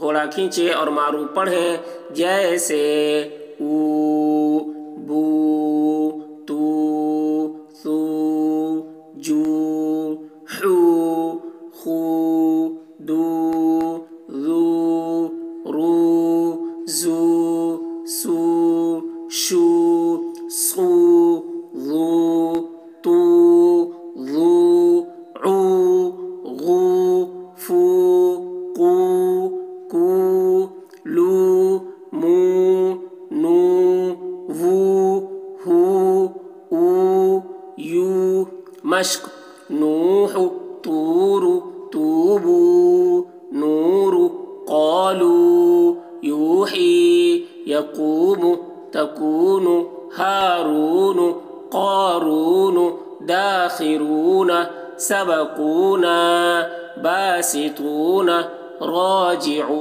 थोड़ा खींचे और मारूफ पढ़ें। जैसे ऊ, बू, तू, सू, जू, हू, खू, दू, ज़ू, रू, ज़ू, सू, शू, सू, ज़ू, तू, ज़ू, ऊ, गू, फू, कू, कू, लू, मू, नू, वू, हू, ऊ, यू। मश्क नूह, तूर, तूबू, नूर, क़ालू, यूही, यक़ूम, तकून, हारून, क़ारून, दाखिरून, सबकून, बासितून, राजिऊन।